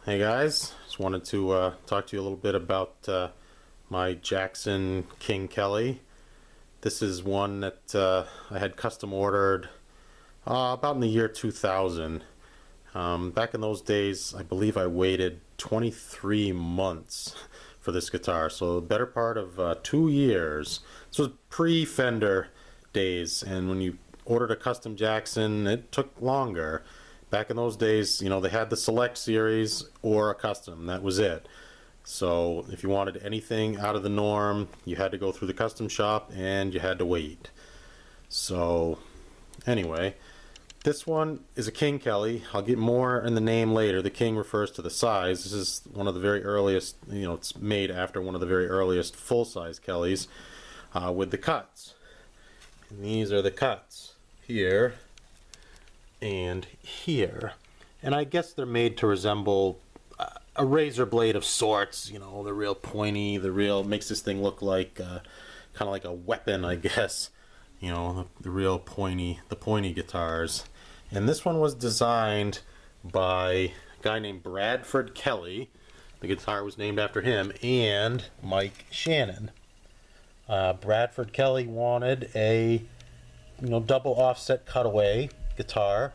Hey guys, just wanted to talk to you a little bit about my Jackson King Kelly. This is one that I had custom ordered about in the year 2000. Back in those days, I believe I waited 23 months for this guitar, so the better part of 2 years. This was pre-Fender days, and when you ordered a custom Jackson, it took longer. Back in those days, you know, they had the Select series or a custom. That was it. So if you wanted anything out of the norm, you had to go through the custom shop and you had to wait. So anyway, this one is a King Kelly. I'll get more in the name later. The King refers to the size. This is one of the very earliest, you know, it's made after one of the very earliest full-size Kellys with the cuts. And these are the cuts here and here, and I guess they're made to resemble a razor blade of sorts. You know, they're real pointy. The real makes this thing look like kind of like a weapon, I guess. You know, the real pointy, the pointy guitars. And this one was designed by a guy named Bradford Kelly. The guitar was named after him, and Mike Shannon. Bradford Kelly wanted a double offset cutaway guitar,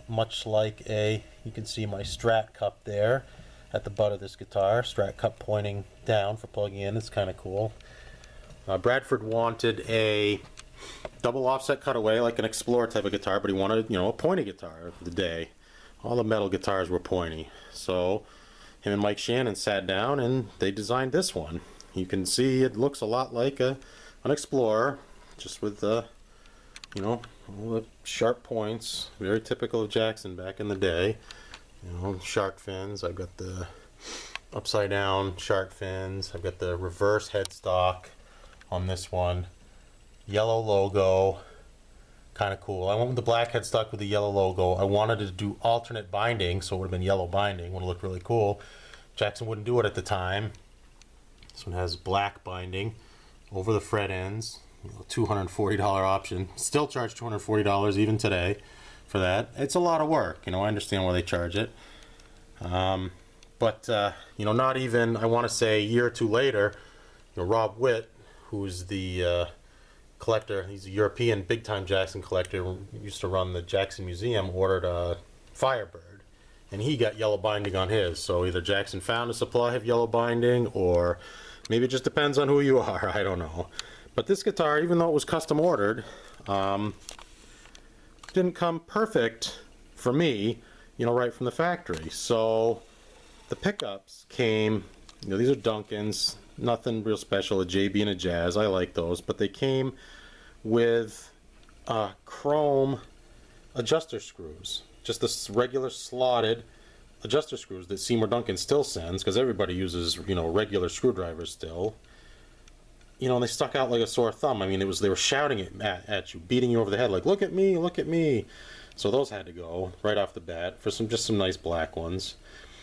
much like you can see my Strat cup there at the butt of this guitar. Strat cup pointing down for plugging in. It's kind of cool. Bradford wanted a double offset cutaway, like an Explorer type of guitar, but he wanted, you know, a pointy guitar of the day. All the metal guitars were pointy. So him and Mike Shannon sat down and they designed this one. You can see it looks a lot like an Explorer, just with all the sharp points, very typical of Jackson back in the day. You know, shark fins. I've got the upside down shark fins. I've got the reverse headstock on this one. Yellow logo, kind of cool. I went with the black headstock with the yellow logo. I wanted to do alternate binding, so it would have been yellow binding. Would have looked really cool. Jackson wouldn't do it at the time. This one has black binding over the fret ends. $240 option. Still charge $240 even today for that. It's a lot of work. You know, I understand why they charge it. But not even, I want to say a year or two later, Rob Witt, who's the collector, he's a European big-time Jackson collector, used to run the Jackson Museum, ordered a Firebird. And he got yellow binding on his. So either Jackson found a supply of yellow binding, or maybe it just depends on who you are. I don't know. But this guitar, even though it was custom ordered, didn't come perfect for me, right from the factory. So the pickups came, these are Duncans, nothing real special, a JB and a Jazz. I like those, but they came with chrome adjuster screws, just the regular slotted adjuster screws that Seymour Duncan still sends, because everybody uses, regular screwdrivers still. And they stuck out like a sore thumb. I mean, they were shouting it at you, beating you over the head, like, look at me, look at me. So those had to go right off the bat for just some nice black ones,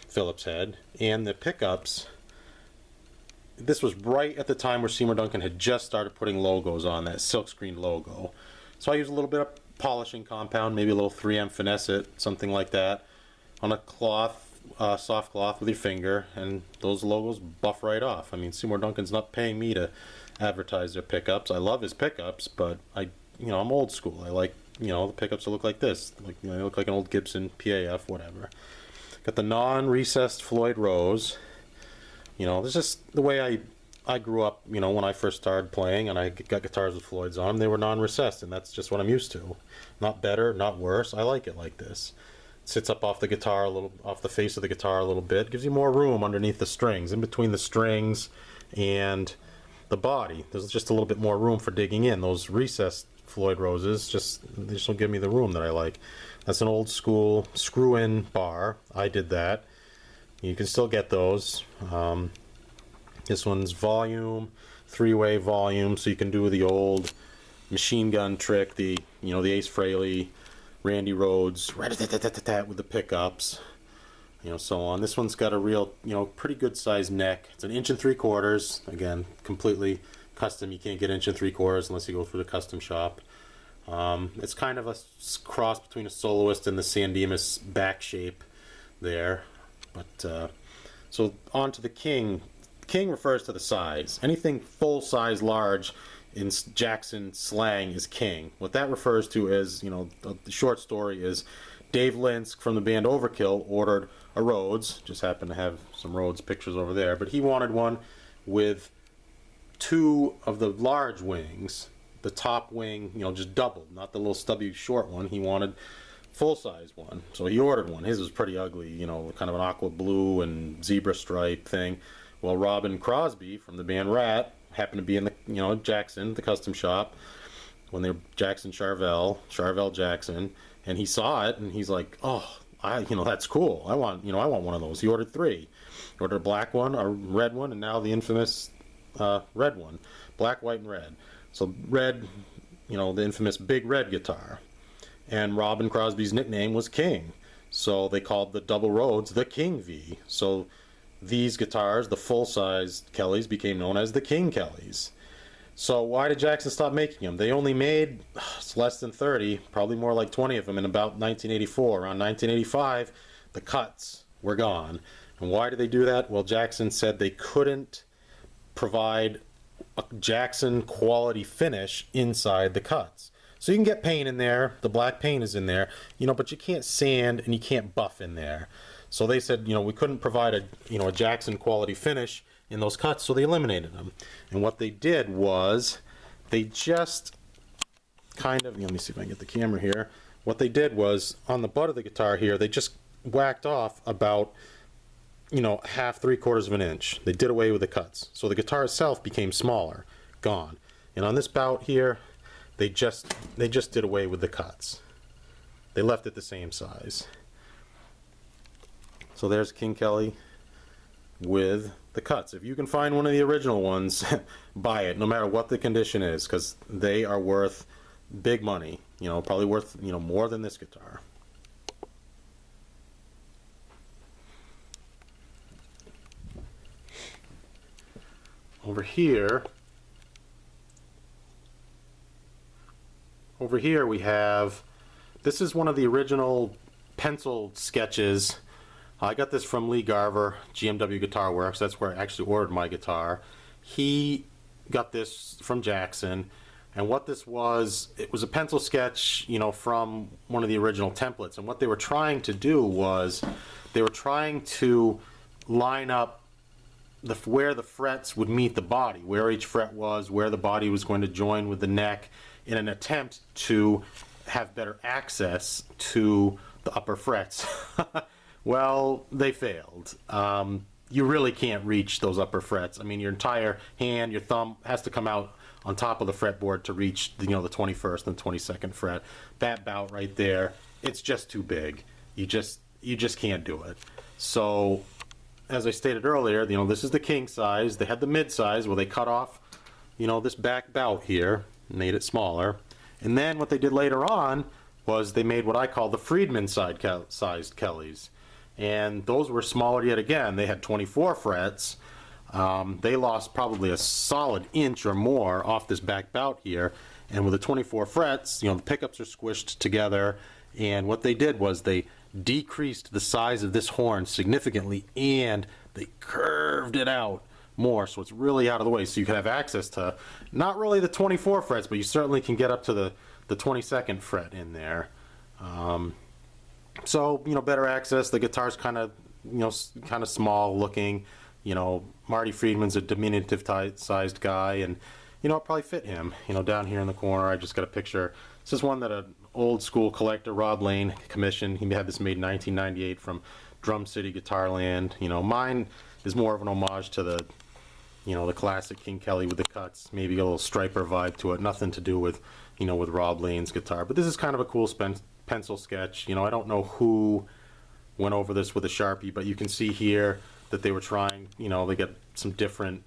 Phillips head. And the pickups, this was right at the time where Seymour Duncan had just started putting logos on, that silkscreen logo. So I used a little bit of polishing compound, maybe a little 3M Finesse It, something like that, on a cloth, soft cloth with your finger, and those logos buff right off. I mean, Seymour Duncan's not paying me to advertise their pickups. I love his pickups, but I'm old school. I like, the pickups that look like this. Like, they look like an old Gibson PAF, whatever. Got the non-recessed Floyd Rose. This is just the way I grew up, when I first started playing, and I got guitars with Floyds on them. They were non-recessed, and that's just what I'm used to. Not better, not worse. I like it like this. It sits up off the guitar a little, off the face of the guitar a little bit. Gives you more room underneath the strings, in between the strings and the body. There's just a little bit more room for digging in. Those recessed Floyd Roses they just don't give me the room that I like. That's an old school screw-in bar. I did that. You can still get those. This one's volume, three-way volume, so you can do the old machine gun trick, the Ace Frehley, Randy Rhoads, with the pickups. So on. This one's got a real, pretty good sized neck. It's 1 3/4 inches. Again, completely custom. You can't get 1 3/4 unless you go through the custom shop. It's kind of a cross between a soloist and the San Dimas back shape there. But so on to the king. King refers to the size. Anything full size, large in Jackson slang is king. What that refers to is, the short story is Dave Linsk from the band Overkill ordered a Rhodes. Just happened to have some Rhodes pictures over there, but he wanted one with two of the large wings. The top wing, just doubled, not the little stubby short one. He wanted full-size one, so he ordered one. His was pretty ugly, kind of an aqua blue and zebra stripe thing. Well, Robin Crosby from the band Rat happened to be in the, Jackson, the custom shop, when they were Jackson Charvel Jackson, and he saw it, and he's like, oh, that's cool. I want one of those. He ordered three. He ordered a black one, a red one, and now the infamous red one. Black, white, and red. So red, the infamous big red guitar. And Robin Crosby's nickname was King. So they called the double Rhodes the King V. So these guitars, the full-sized Kellys, became known as the King Kellys. So why did Jackson stop making them? They only made less than 30, probably more like 20 of them in about 1984. Around 1985, the cuts were gone. And why did they do that? Well, Jackson said they couldn't provide a Jackson quality finish inside the cuts. So you can get paint in there, the black paint is in there, but you can't sand and you can't buff in there. So they said, we couldn't provide a Jackson quality finish in those cuts, so they eliminated them. And what they did was, they just kind of, let me see if I can get the camera here. What they did was, on the butt of the guitar here, they just whacked off about, half, 3/4 of an inch. They did away with the cuts. So the guitar itself became smaller, gone. And on this bout here, they just did away with the cuts. They left it the same size. So there's King Kelly with the cuts. If you can find one of the original ones, buy it, no matter what the condition is, because they are worth big money. Probably worth more than this guitar. Over here we have, this is one of the original pencil sketches. I got this from Lee Garver, GMW Guitar Works. That's where I actually ordered my guitar. He got this from Jackson, and what this was, it was a pencil sketch, from one of the original templates. And what they were trying to do was, they were trying to line up where the frets would meet the body, where each fret was, where the body was going to join with the neck, in an attempt to have better access to the upper frets. Well, they failed. You really can't reach those upper frets. I mean, your entire hand, your thumb has to come out on top of the fretboard to reach the 21st and 22nd fret. That bout right there, it's just too big. You just can't do it. So, as I stated earlier, this is the king size. They had the mid size where they cut off, this back bout here, made it smaller. And then what they did later on was they made what I call the Friedman sized Kellys. And those were smaller yet again. They had 24 frets. They lost probably a solid inch or more off this back bout here. And with the 24 frets, the pickups are squished together. And what they did was they decreased the size of this horn significantly, and they curved it out more, so it's really out of the way, so you can have access to not really the 24 frets, but you certainly can get up to the 22nd fret in there. So better access. The guitar's kind of small looking. Marty Friedman's a diminutive sized guy, and it probably fit him. Down here in the corner I just got a picture. This is one that an old school collector, Rob Lane, commissioned. He had this made in 1998 from Drum City Guitarland. Mine is more of an homage to the the classic King Kelly with the cuts, maybe a little striper vibe to it, nothing to do with with Rob Lane's guitar. But this is kind of a cool pencil sketch. I don't know who went over this with a Sharpie, but you can see here that they were trying, they get some different,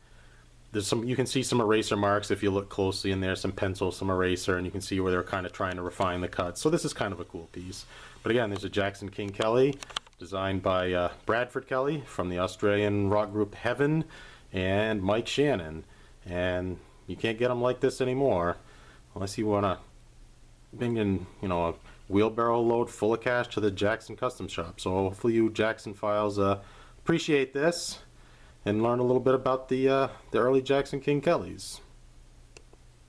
you can see some eraser marks if you look closely in there, some pencil, some eraser, and you can see where they're kind of trying to refine the cuts. So this is kind of a cool piece. But again, there's a Jackson King Kelly designed by Bradford Kelly from the Australian rock group Heaven, and Mike Shannon. And you can't get them like this anymore unless you want to bring in, a wheelbarrow load full of cash to the Jackson Custom Shop. So hopefully you Jackson files appreciate this and learn a little bit about the early Jackson King Kellys.